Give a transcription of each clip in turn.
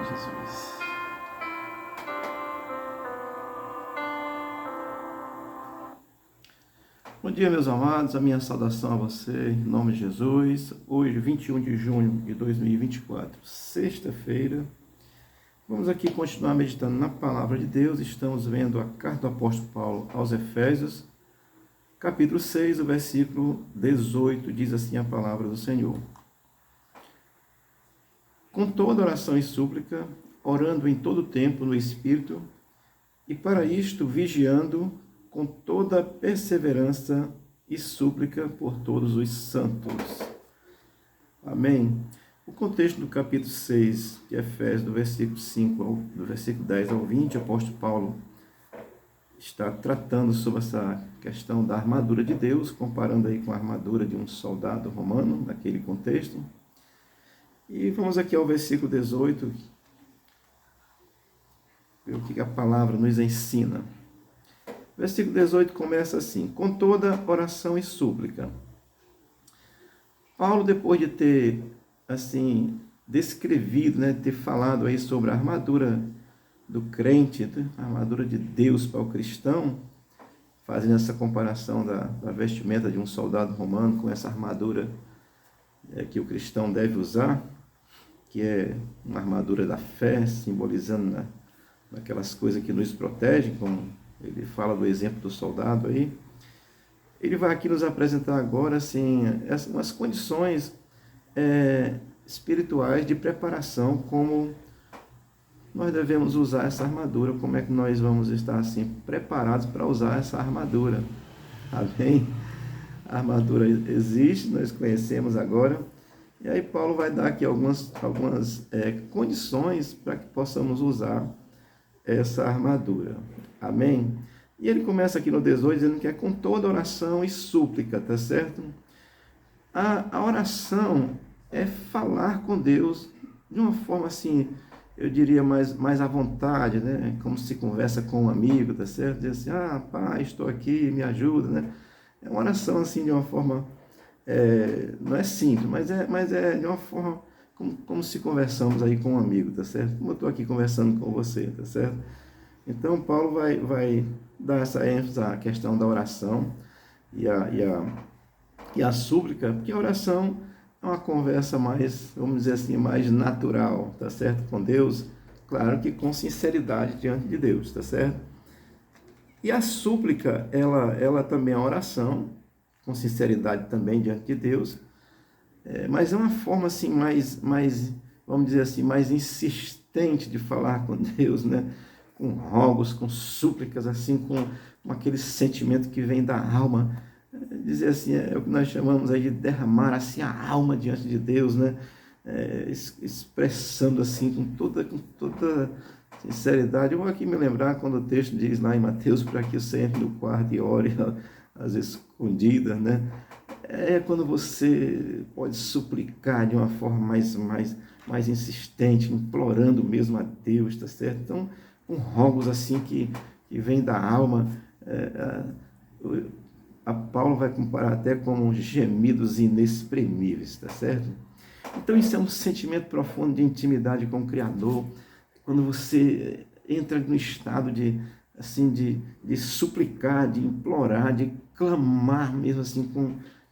Jesus. Bom dia, meus amados, a minha saudação a você, em nome de Jesus. Hoje, 21 de junho de 2024, sexta-feira, vamos aqui continuar meditando na Palavra de Deus. Estamos vendo a carta do apóstolo Paulo aos Efésios, capítulo 6, o versículo 18, diz assim a palavra do Senhor. Com toda oração e súplica, orando em todo tempo no Espírito, e para isto vigiando com toda perseverança e súplica por todos os santos. Amém? O contexto do capítulo 6 de Efésios, do versículo 10 ao 20, o apóstolo Paulo está tratando sobre essa questão da armadura de Deus, comparando aí com a armadura de um soldado romano, naquele contexto. E vamos aqui ao versículo 18, ver o que a palavra nos ensina. O versículo 18 começa assim: com toda oração e súplica. Paulo, depois de ter, assim, descrevido, ter falado aí sobre a armadura do crente, a armadura de Deus para o cristão, fazendo essa comparação da vestimenta de um soldado romano com essa armadura que o cristão deve usar, que é uma armadura da fé, simbolizando naquelas coisas que nos protegem, como ele fala do exemplo do soldado aí. Ele vai aqui nos apresentar agora, assim, umas condições espirituais de preparação, como nós devemos usar essa armadura, como é que nós vamos estar, assim, preparados para usar essa armadura. Amém? A armadura existe, nós conhecemos agora. E aí Paulo vai dar aqui algumas condições para que possamos usar essa armadura. Amém? E ele começa aqui no 18 dizendo que é com toda oração e súplica, tá certo? A oração é falar com Deus de uma forma assim, eu diria mais à vontade, né? Como se conversa com um amigo, tá certo? Diz assim, pai, estou aqui, me ajuda, né? É uma oração assim de uma forma, não é simples, mas é de uma forma como se conversamos aí com um amigo, tá certo? Como eu estou aqui conversando com você, tá certo? Então, Paulo vai dar essa ênfase à questão da oração e a súplica, porque a oração é uma conversa mais, vamos dizer assim, mais natural, tá certo? Com Deus, claro que com sinceridade diante de Deus, tá certo? E a súplica, ela também é uma oração, com sinceridade também diante de Deus, mas é uma forma assim mais, vamos dizer assim, mais insistente de falar com Deus, né? Com rogos, com súplicas, assim, com aquele sentimento que vem da alma. Dizer assim, é o que nós chamamos aí de derramar assim a alma diante de Deus, né? Expressando assim com toda sinceridade. Eu vou aqui me lembrar quando o texto diz lá em Mateus, para que você entre no quarto e ore às escondidas, né? É quando você pode suplicar de uma forma mais insistente, implorando mesmo a Deus, tá certo? Então, com rogos assim que vem da alma, a Paulo vai comparar até como gemidos inexprimíveis, tá certo? Então isso é um sentimento profundo de intimidade com o Criador, quando você entra no estado de suplicar, de implorar, de clamar mesmo assim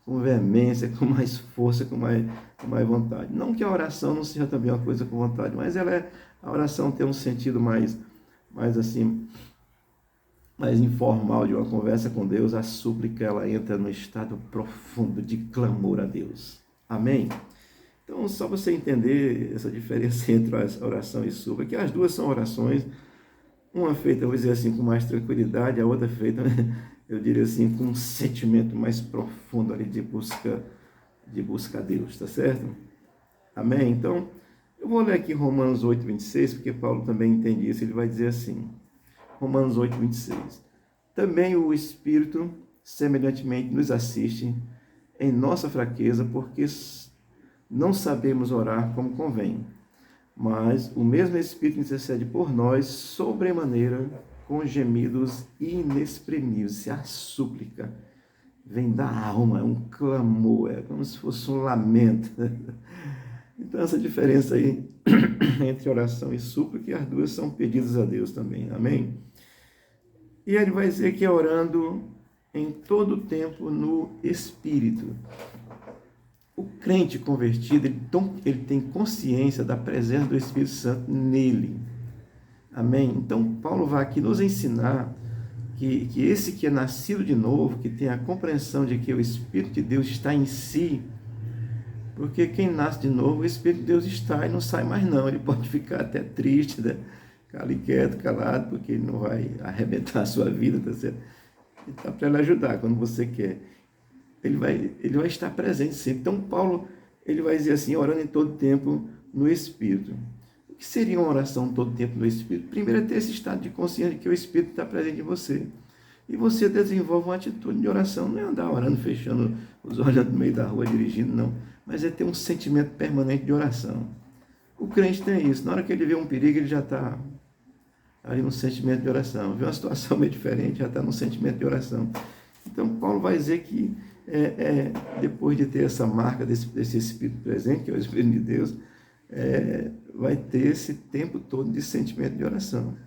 com veemência, com mais força, com mais vontade. Não que a oração não seja também uma coisa com vontade, mas a oração tem um sentido mais informal de uma conversa com Deus. A súplica, ela entra no estado profundo de clamor a Deus. Amém? Então, só você entender essa diferença entre a oração e súplica, que as duas são orações, uma feita, eu vou dizer assim, com mais tranquilidade, a outra feita, eu diria assim, com um sentimento mais profundo ali de busca a Deus, tá certo? Amém? Então, eu vou ler aqui Romanos 8, 26, porque Paulo também entende isso. Ele vai dizer assim, Romanos 8, 26. Também o Espírito, semelhantemente, nos assiste em nossa fraqueza, porque não sabemos orar como convém. Mas o mesmo Espírito intercede por nós, sobremaneira, com gemidos inexprimíveis. A súplica vem da alma, é um clamor, é como se fosse um lamento. Então, essa diferença aí entre oração e súplica, e as duas são pedidos a Deus também. Amém? E ele vai dizer que é orando em todo o tempo no Espírito. O crente convertido, ele tem consciência da presença do Espírito Santo nele. Amém? Então, Paulo vai aqui nos ensinar que esse que é nascido de novo, que tem a compreensão de que o Espírito de Deus está em si, porque quem nasce de novo, o Espírito de Deus está e não sai mais não. Ele pode ficar até triste, né? Ficar ali quieto, calado, porque ele não vai arrebentar a sua vida, tá certo? Então, para ele ajudar quando você quer. Ele vai estar presente sempre. Então, Paulo, ele vai dizer assim, orando em todo tempo no Espírito. O que seria uma oração todo tempo no Espírito? Primeiro é ter esse estado de consciência de que o Espírito está presente em você. E você desenvolve uma atitude de oração. Não é andar orando, fechando os olhos no meio da rua, dirigindo, não. Mas é ter um sentimento permanente de oração. O crente tem isso. Na hora que ele vê um perigo, ele já está ali no sentimento de oração. Vê uma situação meio diferente, já está no sentimento de oração. Então, Paulo vai dizer que depois de ter essa marca desse Espírito presente, que é o Espírito de Deus, vai ter esse tempo todo de sentimento de oração.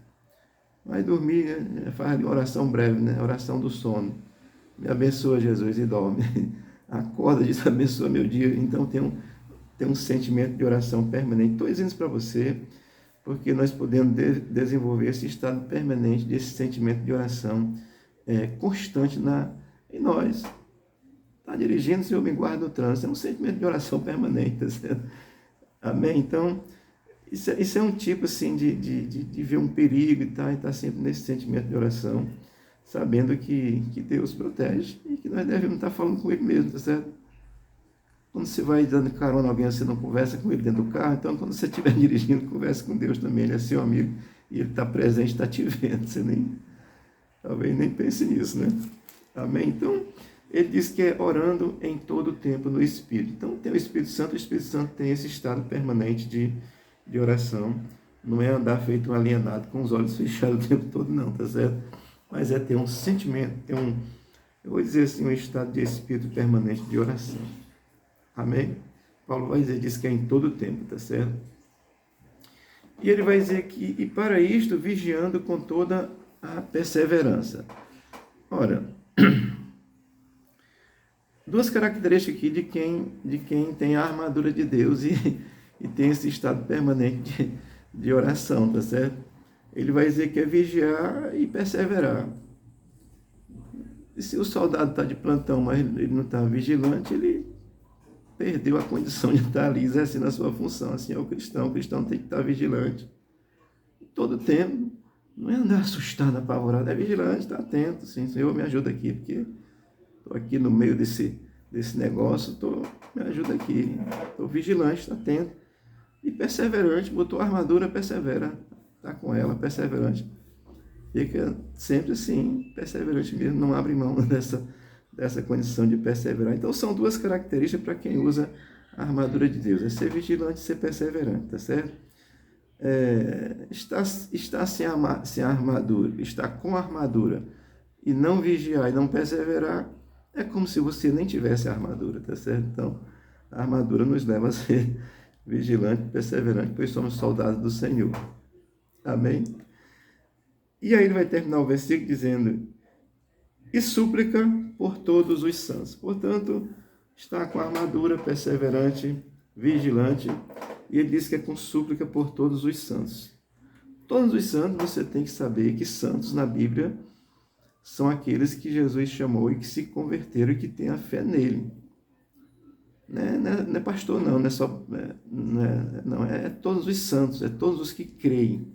Vai dormir, né? Faz ali uma oração breve, né? Oração do sono. Me abençoa, Jesus, e dorme. Acorda, diz, abençoa meu dia. Então tem um sentimento de oração permanente. Estou dizendo isso para você, porque nós podemos desenvolver esse estado permanente desse sentimento de oração constante em nós. Está dirigindo, Senhor, me guarda do trânsito. É um sentimento de oração permanente, tá certo? Amém? Então, isso é um tipo assim de ver um perigo e estar sempre nesse sentimento de oração, sabendo que Deus protege e que nós devemos estar falando com Ele mesmo, tá certo? Quando você vai dando carona a alguém, você não conversa com ele dentro do carro, então quando você estiver dirigindo, conversa com Deus também, Ele é seu amigo e Ele está presente, está te vendo, você talvez nem pense nisso, né? Amém? Então, ele diz que é orando em todo o tempo no Espírito. Então, tem o Espírito Santo tem esse estado permanente de oração. Não é andar feito um alienado com os olhos fechados o tempo todo, não, tá certo? Mas é ter um sentimento, eu vou dizer assim, um estado de espírito permanente de oração. Amém? Paulo vai dizer, diz que é em todo o tempo, tá certo? E ele vai dizer que, e para isto, vigiando com toda a perseverança. Ora, duas características aqui de quem tem a armadura de Deus e tem esse estado permanente de oração, tá certo? Ele vai dizer que é vigiar e perseverar. E se o soldado está de plantão, mas ele não está vigilante, ele perdeu a condição de estar ali exercendo a sua função. Assim é o cristão tem que estar vigilante. Todo tempo, não é andar assustado, apavorado, é vigilante, está atento, sim, Senhor, me ajuda aqui, porque estou aqui no meio desse negócio, me ajuda aqui, estou vigilante, está atento. E perseverante, botou a armadura, persevera, está com ela, perseverante. Fica sempre assim, perseverante mesmo, não abre mão dessa condição de perseverar. Então são duas características para quem usa a armadura de Deus, é ser vigilante e ser perseverante, tá certo? Está sem armadura, está com armadura e não vigiar e não perseverar, é como se você nem tivesse a armadura, tá certo? Então, a armadura nos leva a ser vigilante, perseverante, pois somos soldados do Senhor. Amém? E aí ele vai terminar o versículo dizendo, e súplica por todos os santos. Portanto, está com a armadura, perseverante, vigilante, e ele diz que é com súplica por todos os santos. Todos os santos, você tem que saber que santos na Bíblia são aqueles que Jesus chamou e que se converteram e que têm a fé nele. Não é pastor, não é só... Não, é todos os santos, é todos os que creem.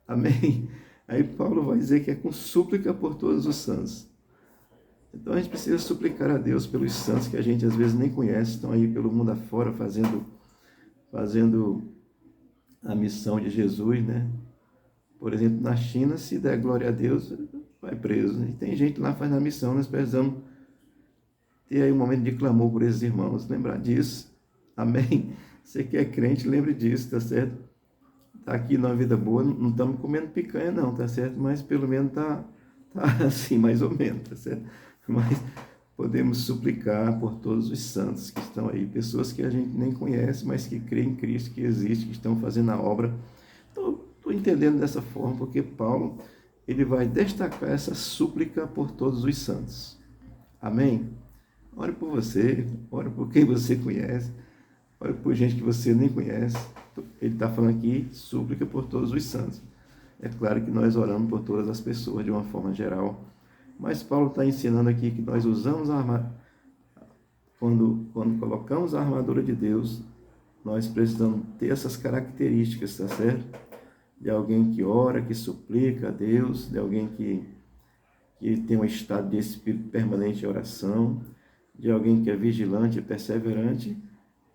Amém? Aí Paulo vai dizer que é com súplica por todos os santos. Então a gente precisa suplicar a Deus pelos santos que a gente às vezes nem conhece, estão aí pelo mundo afora fazendo a missão de Jesus, né? Por exemplo, na China, se der glória a Deus, vai preso. E tem gente lá fazendo a missão, nós precisamos ter aí um momento de clamor por esses irmãos, lembrar disso. Amém? Você que é crente, lembre disso, tá certo? Tá aqui numa vida boa, não estamos comendo picanha não, tá certo? Mas pelo menos tá assim, mais ou menos, tá certo? Mas podemos suplicar por todos os santos que estão aí, pessoas que a gente nem conhece, mas que creem em Cristo, que existe, que estão fazendo a obra. Estou entendendo dessa forma, porque Paulo ele vai destacar essa súplica por todos os santos. Amém? Ore por você, ore por quem você conhece, ore por gente que você nem conhece. Ele está falando aqui, súplica por todos os santos. É claro que nós oramos por todas as pessoas de uma forma geral, mas Paulo está ensinando aqui que nós usamos a armadura. Quando colocamos a armadura de Deus, nós precisamos ter essas características, tá certo? De alguém que ora, que suplica a Deus, de alguém que tem um estado de espírito permanente em oração, de alguém que é vigilante e perseverante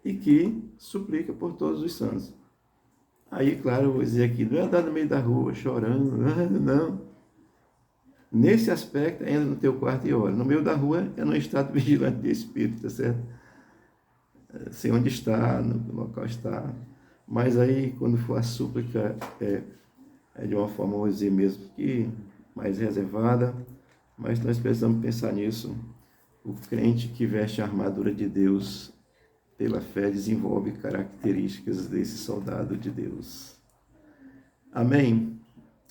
e que suplica por todos os santos. Aí, claro, eu vou dizer aqui, não é andar no meio da rua chorando, não. Nesse aspecto, entra no teu quarto e ora. No meio da rua, é no estado vigilante de espírito, tá certo? Sei onde está, no local está. Mas aí, quando for a súplica, é de uma forma, vou dizer mesmo, que mais reservada. Mas nós precisamos pensar nisso. O crente que veste a armadura de Deus pela fé desenvolve características desse soldado de Deus. Amém?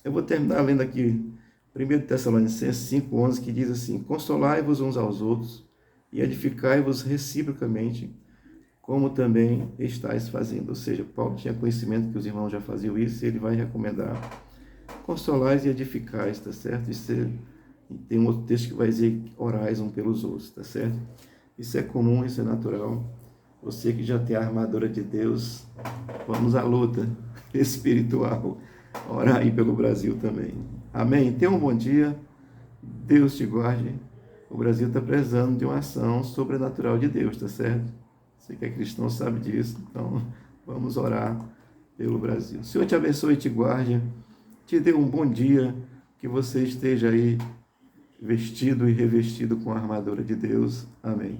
Eu vou terminar lendo aqui 1 Tessalonicenses 5,11, que diz assim: consolai-vos uns aos outros e edificai-vos reciprocamente, como também estáis fazendo. Ou seja, Paulo tinha conhecimento que os irmãos já faziam isso, e ele vai recomendar: consolais e edificais, tá certo? Isso tem um outro texto que vai dizer: orais uns pelos outros, tá certo? Isso é comum, isso é natural. Você que já tem a armadura de Deus, vamos à luta espiritual. Orar aí pelo Brasil também. Amém? Tenha um bom dia. Deus te guarde. O Brasil está precisando de uma ação sobrenatural de Deus, tá certo? Você que é cristão sabe disso. Então, vamos orar pelo Brasil. O Senhor te abençoe e te guarde. Te dê um bom dia. Que você esteja aí vestido e revestido com a armadura de Deus. Amém.